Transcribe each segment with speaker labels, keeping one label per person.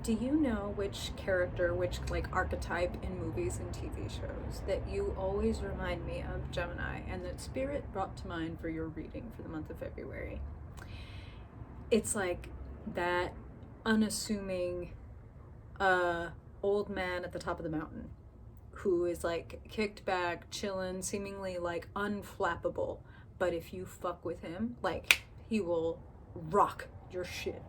Speaker 1: Do you know which character, which like archetype in movies and TV shows that you always remind me of, Gemini, and that Spirit brought to mind for your reading for the month of February? It's like that unassuming old man at the top of the mountain who is like kicked back, chilling, seemingly like unflappable. But if you fuck with him, like he will rock your shit.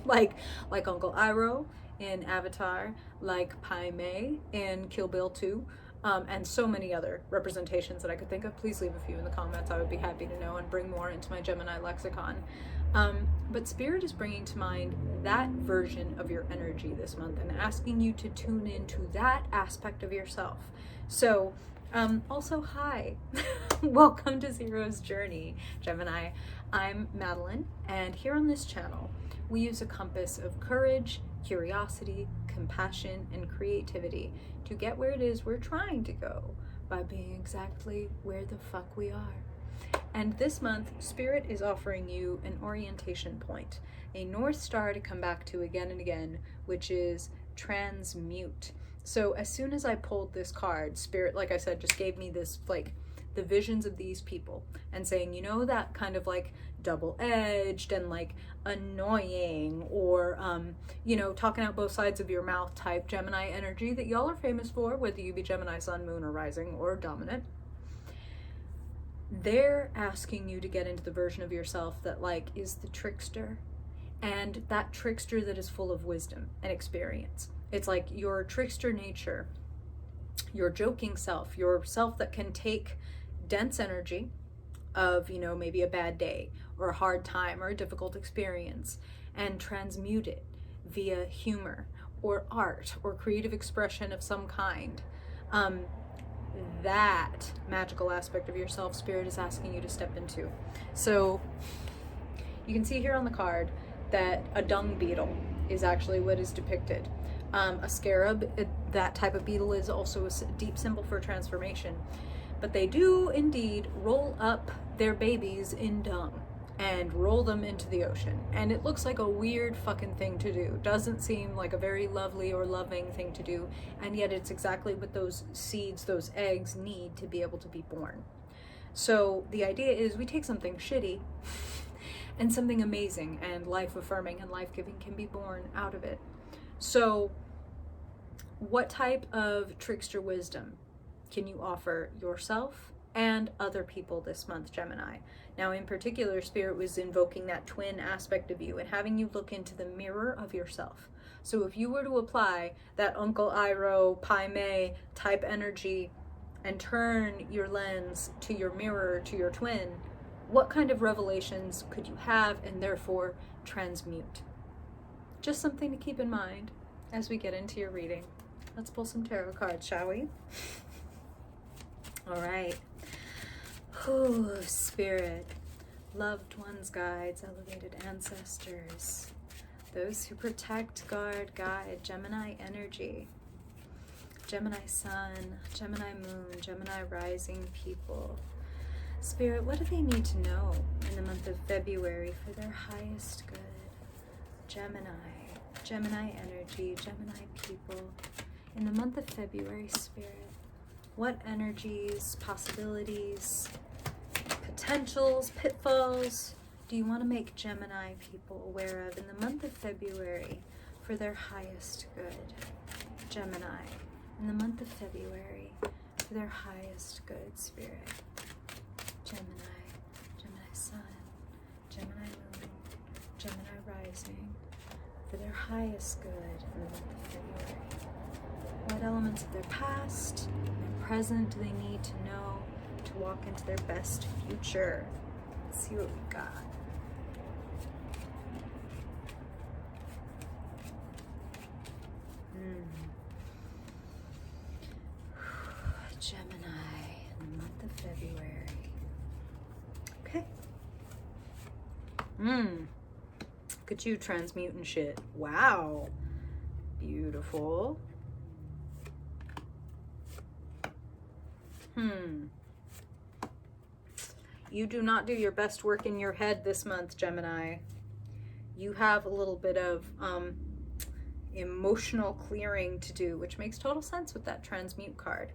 Speaker 1: like Uncle Iroh in Avatar, like Pai Mei in Kill Bill 2, and so many other representations that I could think of. Please leave a few in the comments. I would be happy to know and bring more into my Gemini lexicon. But Spirit is bringing to mind that version of your energy this month and asking you to tune into that aspect of yourself. So, also, hi. Welcome to Zero's Journey, Gemini. I'm Madeline, and here on this channel, we use a compass of courage, curiosity, compassion, and creativity to get where it is we're trying to go by being exactly where the fuck we are. And this month, Spirit is offering you an orientation point, a North Star to come back to again and again, which is transmute. So as soon as I pulled this card, Spirit, like I said, just gave me this, like, the visions of these people and saying, you know, that kind of like double-edged and like annoying or, you know, talking out both sides of your mouth type Gemini energy that y'all are famous for, whether you be Gemini, Sun, Moon, or Rising, or Dominant. They're asking you to get into the version of yourself that like is the trickster, and that trickster that is full of wisdom and experience. It's like your trickster nature, your joking self, your self that can take dense energy of, you know, maybe a bad day or a hard time or a difficult experience and transmute it via humor or art or creative expression of some kind. That magical aspect of yourself, Spirit is asking you to step into. So you can see here on the card that a dung beetle is actually what is depicted. A scarab, that type of beetle, is also a deep symbol for transformation. But they do indeed roll up their babies in dung and roll them into the ocean. And it looks like a weird fucking thing to do. Doesn't seem like a very lovely or loving thing to do. And yet it's exactly what those seeds, those eggs need to be able to be born. So the idea is we take something shitty and something amazing and life-affirming and life-giving can be born out of it. So what type of trickster wisdom can you offer yourself and other people this month, Gemini? Now, in particular, Spirit was invoking that twin aspect of you and having you look into the mirror of yourself. So if you were to apply that Uncle Iroh, Pai Mei type energy and turn your lens to your mirror, to your twin, what kind of revelations could you have and therefore transmute? Just something to keep in mind as we get into your reading. Let's pull some tarot cards, shall we? All right. Ooh, Spirit, loved ones, guides, elevated ancestors, those who protect, guard, guide, Gemini energy, Gemini Sun, Gemini Moon, Gemini Rising people. Spirit, what do they need to know in the month of February for their highest good? Gemini energy, Gemini people. In the month of February, Spirit, what energies, possibilities, potentials, pitfalls do you want to make Gemini people aware of in the month of February for their highest good? Gemini, in the month of February for their highest good, Spirit. Gemini, Gemini Sun, Gemini Moon, Gemini Rising, for their highest good in the month of February. What elements of their past and their present do they need to know to walk into their best future? Let's see what we got. Gemini in the month of February. Okay. Look at you transmuting shit. Wow. Beautiful. You do not do your best work in your head this month, Gemini. You have a little bit of emotional clearing to do, which makes total sense with that transmute card.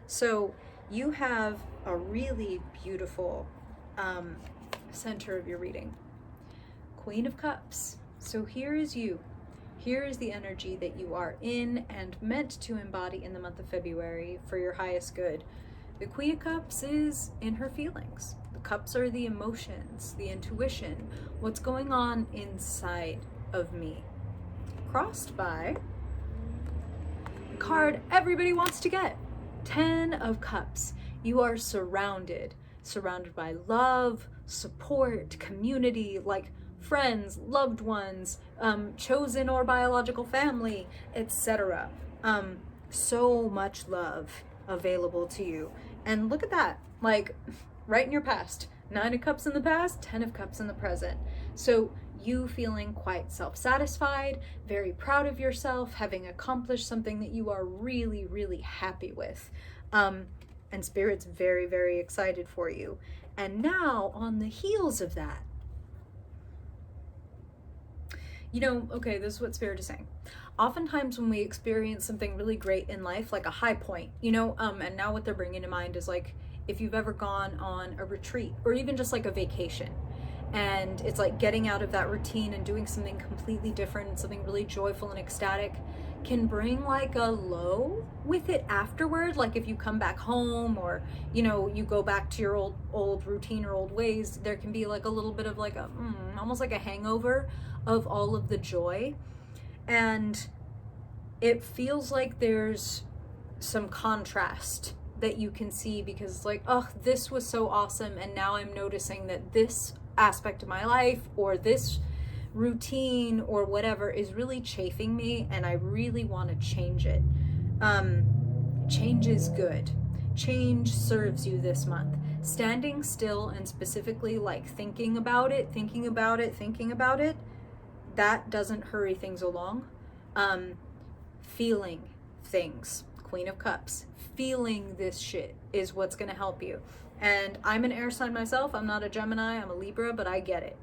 Speaker 1: So you have a really beautiful center of your reading. Queen of Cups. So here is you. Here is the energy that you are in and meant to embody in the month of February for your highest good. The Queen of Cups is in her feelings. The cups are the emotions, the intuition, what's going on inside of me. Crossed by the card everybody wants to get, 10 of Cups. You are surrounded by love, support, community, like friends, loved ones, chosen or biological family, etc. So much love available to you. And look at that, like right in your past. 9 of Cups in the past, 10 of Cups in the present. So you feeling quite self-satisfied, very proud of yourself, having accomplished something that you are really, really happy with. And Spirit's very, very excited for you. And now, on the heels of that, you know, okay, this is what Spirit is saying. Oftentimes when we experience something really great in life, like a high point, you know, and now what they're bringing to mind is like, if you've ever gone on a retreat or even just like a vacation, and it's like getting out of that routine and doing something completely different, something really joyful and ecstatic, can bring like a low with it afterward. Like if you come back home, or you know, you go back to your old routine or old ways, there can be like a little bit of like a almost like a hangover of all of the joy. And it feels like there's some contrast that you can see, because it's like, oh, this was so awesome, and now I'm noticing that this aspect of my life or this routine or whatever is really chafing me, and I really want to change it. Change is good. Change serves you this month. Standing still and specifically like thinking about it, that doesn't hurry things along. Feeling things, Queen of Cups, feeling this shit is what's going to help you. And I'm an air sign myself. I'm not a Gemini, I'm a Libra, but I get it.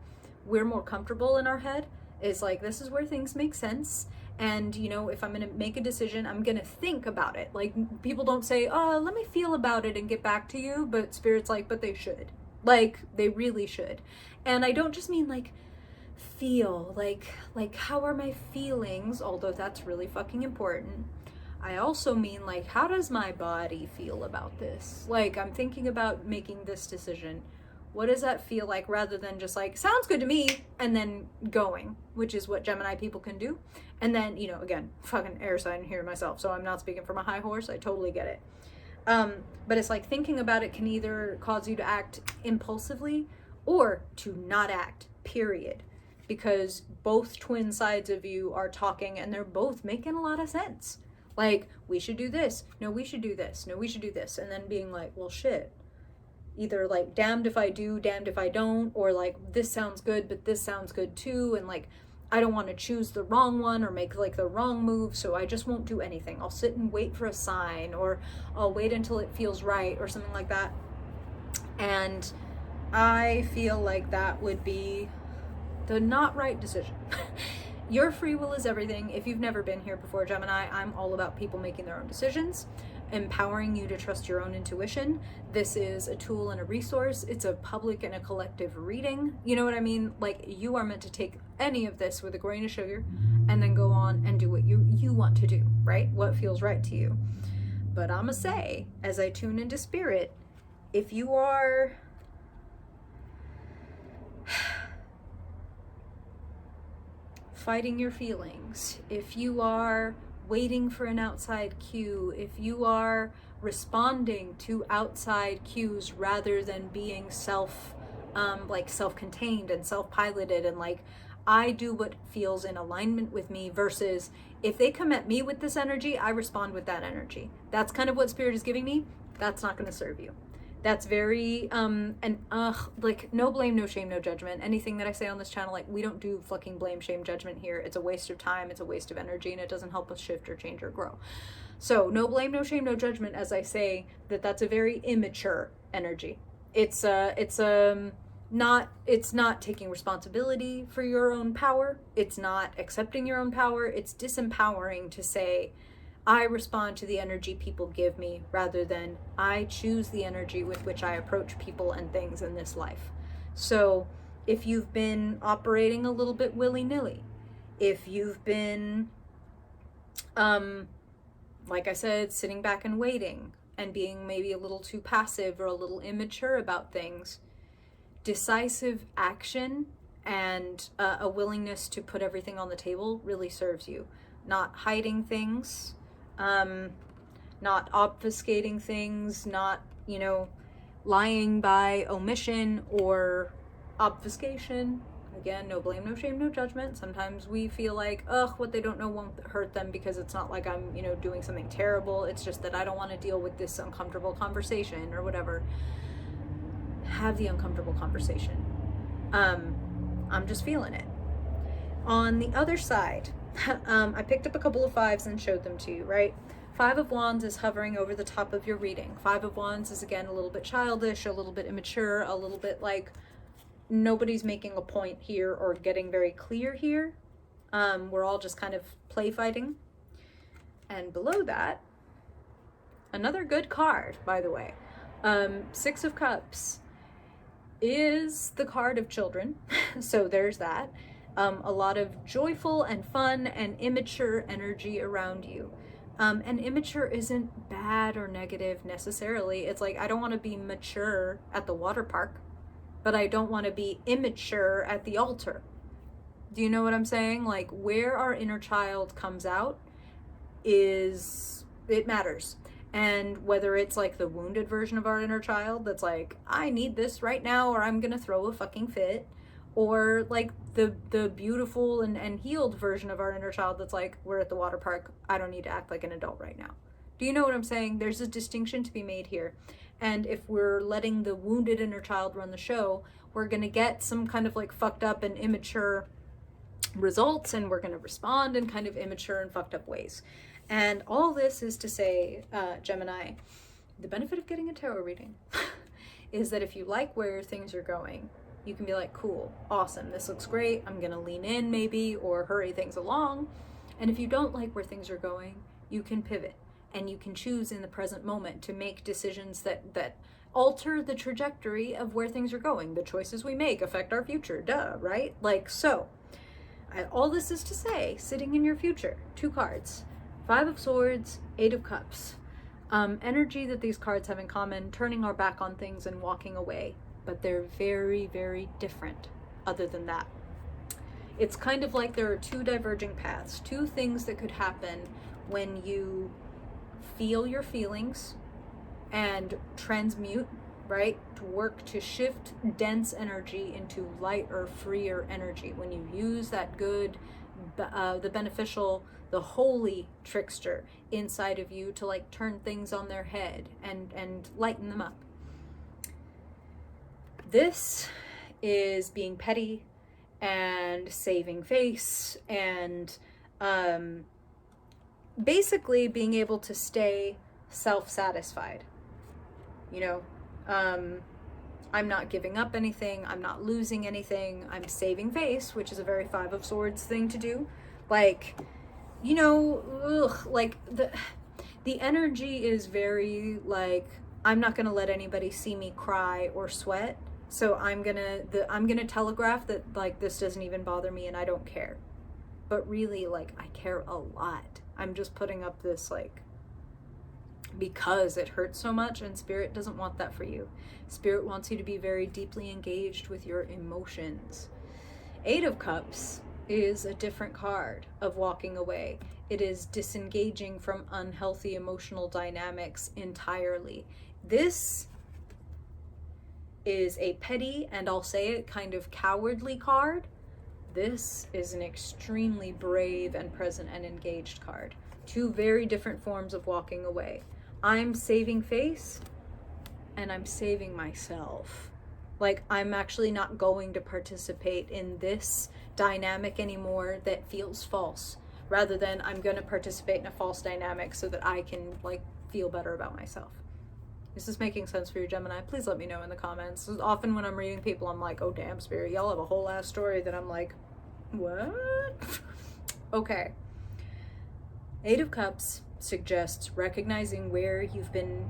Speaker 1: We're more comfortable in our head. It's like, this is where things make sense. And, you know, if I'm going to make a decision, I'm going to think about it. Like, people don't say, oh, let me feel about it and get back to you. But Spirit's like, but they should. Like, they really should. And I don't just mean like feel, like how are my feelings, although that's really fucking important. I also mean like, how does my body feel about this? Like, I'm thinking about making this decision. What does that feel like, rather than just like, sounds good to me, and then going, which is what Gemini people can do. And then, you know, again, fucking air sign here myself, so I'm not speaking from a high horse. I totally get it. But it's like, thinking about it can either cause you to act impulsively or to not act, period. Because both twin sides of you are talking, and they're both making a lot of sense. Like, we should do this. No, we should do this. No, we should do this. And then being like, well, shit. Either like, damned if I do, damned if I don't, or like, this sounds good, but this sounds good too. And like, I don't want to choose the wrong one or make like the wrong move, so I just won't do anything. I'll sit and wait for a sign, or I'll wait until it feels right, or something like that. And I feel like that would be the not right decision. Your free will is everything. If you've never been here before, Gemini, I'm all about people making their own decisions, empowering you to trust your own intuition. This is a tool and a resource. It's a public and a collective reading. You know what I mean? Like, you are meant to take any of this with a grain of sugar and then go on and do what you want to do, right? What feels right to you. But I'ma say, as I tune into Spirit, if you are fighting your feelings, if you are waiting for an outside cue, if you are responding to outside cues rather than being self-contained and self-piloted, and like, I do what feels in alignment with me, versus if they come at me with this energy, I respond with that energy. That's kind of what Spirit is giving me. That's not going to serve you. That's very, like, no blame, no shame, no judgment. Anything that I say on this channel, like, we don't do fucking blame, shame, judgment here. It's a waste of time. It's a waste of energy, and it doesn't help us shift or change or grow. So no blame, no shame, no judgment, as I say that that's a very immature energy. It's a it's not taking responsibility for your own power. It's not accepting your own power. It's disempowering to say, I respond to the energy people give me, rather than I choose the energy with which I approach people and things in this life. So if you've been operating a little bit willy-nilly, if you've been, like I said, sitting back and waiting and being maybe a little too passive or a little immature about things, decisive action and a willingness to put everything on the table really serves you. Not hiding things, not obfuscating things, not, lying by omission or obfuscation. Again, no blame, no shame, no judgment. Sometimes we feel like, what they don't know won't hurt them, because it's not like I'm, doing something terrible. It's just that I don't want to deal with this uncomfortable conversation or whatever. Have the uncomfortable conversation. I'm just feeling it. On the other side, I picked up a couple of 5s and showed them to you, right? 5 of Wands is hovering over the top of your reading. 5 of Wands is, again, a little bit childish, a little bit immature, a little bit like nobody's making a point here or getting very clear here. We're all just kind of play fighting. And below that, another good card, by the way. 6 of Cups is the card of children. So there's that. A lot of joyful and fun and immature energy around you. And immature isn't bad or negative necessarily. It's like, I don't want to be mature at the water park, but I don't want to be immature at the altar. Do you know what I'm saying? Like, where our inner child comes out it matters. And whether it's like the wounded version of our inner child that's like, I need this right now or I'm gonna throw a fucking fit, or like the beautiful and healed version of our inner child that's like, we're at the water park, I don't need to act like an adult right now. Do you know what I'm saying? There's a distinction to be made here. And if we're letting the wounded inner child run the show, we're gonna get some kind of like fucked up and immature results, and we're gonna respond in kind of immature and fucked up ways. And all this is to say, Gemini, the benefit of getting a tarot reading is that if you like where things are going, you can be like, cool, awesome, this looks great, I'm gonna lean in maybe, or hurry things along. And if you don't like where things are going, you can pivot, and you can choose in the present moment to make decisions that alter the trajectory of where things are going. The choices we make affect our future, duh, right? Like, so, all this is to say, sitting in your future, 2 cards. 5 of Swords, 8 of Cups. Energy that these cards have in common, turning our back on things and walking away. But they're very, very different other than that. It's kind of like there are 2 diverging paths, 2 things that could happen when you feel your feelings and transmute, right? To work to shift dense energy into lighter, freer energy. When you use that good, the beneficial, the holy trickster inside of you to like turn things on their head and lighten them up. This is being petty and saving face and basically being able to stay self-satisfied. I'm not giving up anything, I'm not losing anything, I'm saving face, which is a very 5 of Swords thing to do. Like, like the energy is very like, I'm not gonna let anybody see me cry or sweat, so I'm gonna telegraph that like this doesn't even bother me and I don't care. But really, like, I care a lot. I'm just putting up this like, because it hurts so much, and Spirit doesn't want that for you. Spirit wants you to be very deeply engaged with your emotions. 8 of Cups is a different card of walking away. It is disengaging from unhealthy emotional dynamics entirely. This is a petty, and I'll say it, kind of cowardly card. This is an extremely brave and present and engaged card. 2 very different forms of walking away. I'm saving face and I'm saving myself. Like, I'm actually not going to participate in this dynamic anymore that feels false, rather than I'm going to participate in a false dynamic so that I can like feel better about myself. Is this making sense for you, Gemini? Please let me know in the comments. Often when I'm reading people, I'm like, oh damn, Spirit, y'all have a whole ass story that I'm like, what? Okay. Eight of Cups suggests recognizing where you've been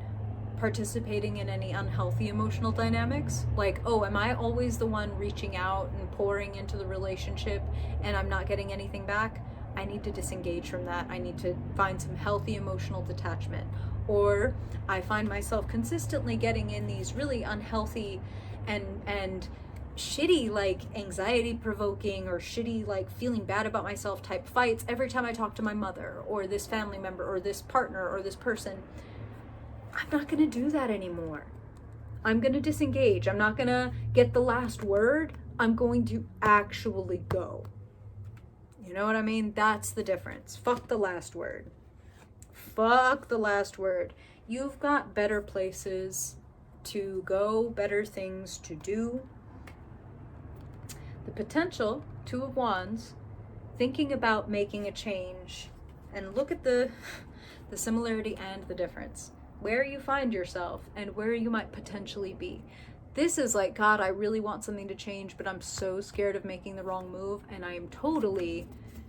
Speaker 1: participating in any unhealthy emotional dynamics. Like, oh, am I always the one reaching out and pouring into the relationship and I'm not getting anything back? I need to disengage from that. I need to find some healthy emotional detachment. Or I find myself consistently getting in these really unhealthy and shitty, like anxiety provoking or shitty, like feeling bad about myself type fights every time I talk to my mother or this family member or this partner or this person. I'm not going to do that anymore. I'm going to disengage. I'm not going to get the last word. I'm going to actually go. You know what I mean? That's the difference. Fuck the last word. Fuck the last word. You've got better places to go, better things to do. The potential, Two of Wands, thinking about making a change. And look at the similarity and the difference. Where you find yourself and where you might potentially be. This is like, God, I really want something to change, but I'm so scared of making the wrong move, and I am totally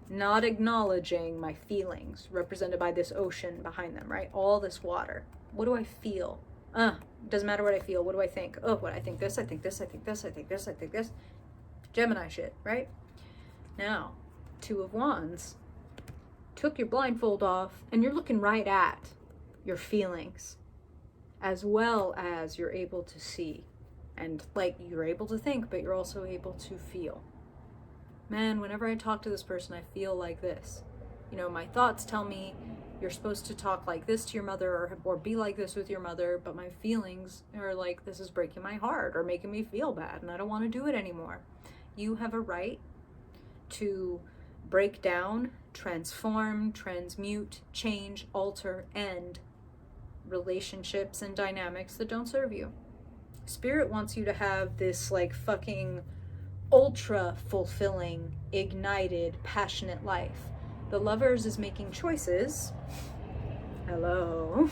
Speaker 1: not acknowledging my feelings, represented by this ocean behind them, right? All this water. What do I feel? Doesn't matter what I feel. What do I think? Oh, what I think this, I think this, I think this, I think this, I think this. Gemini shit, right? Now, Two of Wands took your blindfold off, and you're looking right at your feelings, as well as you're able to see. And like, you're able to think, but you're also able to feel. Man, whenever I talk to this person, I feel like this. You know, my thoughts tell me you're supposed to talk like this to your mother or be like this with your mother, but my feelings are like, this is breaking my heart or making me feel bad, and I don't want to do it anymore. You have a right to break down, transform, transmute, change, alter, end relationships and dynamics that don't serve you. Spirit wants you to have this like fucking ultra fulfilling, ignited, passionate life. The Lovers is making choices. Hello.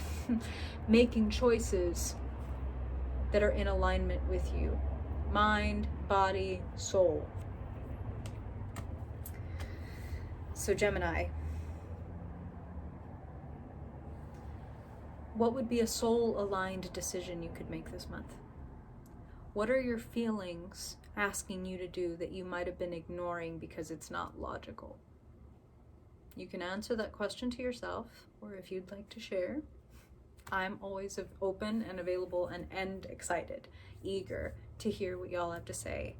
Speaker 1: Making choices that are in alignment with you. Mind, body, soul. So Gemini, what would be a soul-aligned decision you could make this month? What are your feelings asking you to do that you might have been ignoring because it's not logical? You can answer that question to yourself, or if you'd like to share. I'm always open and available and excited, eager to hear what y'all have to say.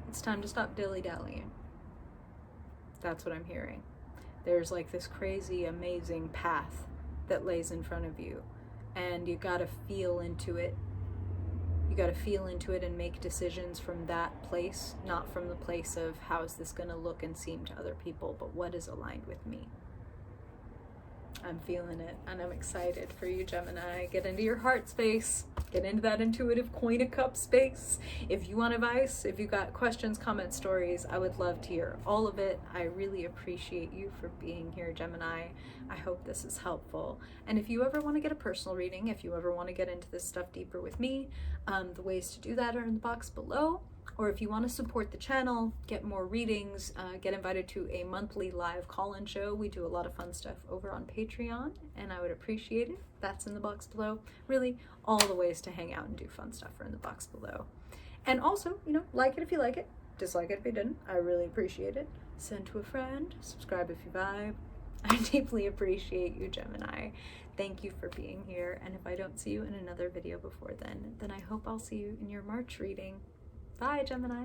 Speaker 1: It's time to stop dilly-dallying. That's what I'm hearing. There's like this crazy, amazing path that lays in front of you, and you gotta feel into it. You gotta feel into it and make decisions from that place, not from the place of how is this gonna look and seem to other people, but what is aligned with me. I'm feeling it, and I'm excited for you, Gemini. Get into your heart space. Get into that intuitive Queen of Cups space. If you want advice, if you got questions, comments, stories, I would love to hear all of it. I really appreciate you for being here, Gemini. I hope this is helpful. And if you ever want to get a personal reading, if you ever want to get into this stuff deeper with me, the ways to do that are in the box below. Or if you want to support the channel, get more readings, get invited to a monthly live call-in show. We do a lot of fun stuff over on Patreon, and I would appreciate it. That's in the box below. Really, all the ways to hang out and do fun stuff are in the box below. And also, you know, like it if you like it, dislike it if you didn't. I really appreciate it. Send to a friend, subscribe if you vibe. I deeply appreciate you, Gemini. Thank you for being here. And if I don't see you in another video before then I hope I'll see you in your March reading. Bye, Gemini.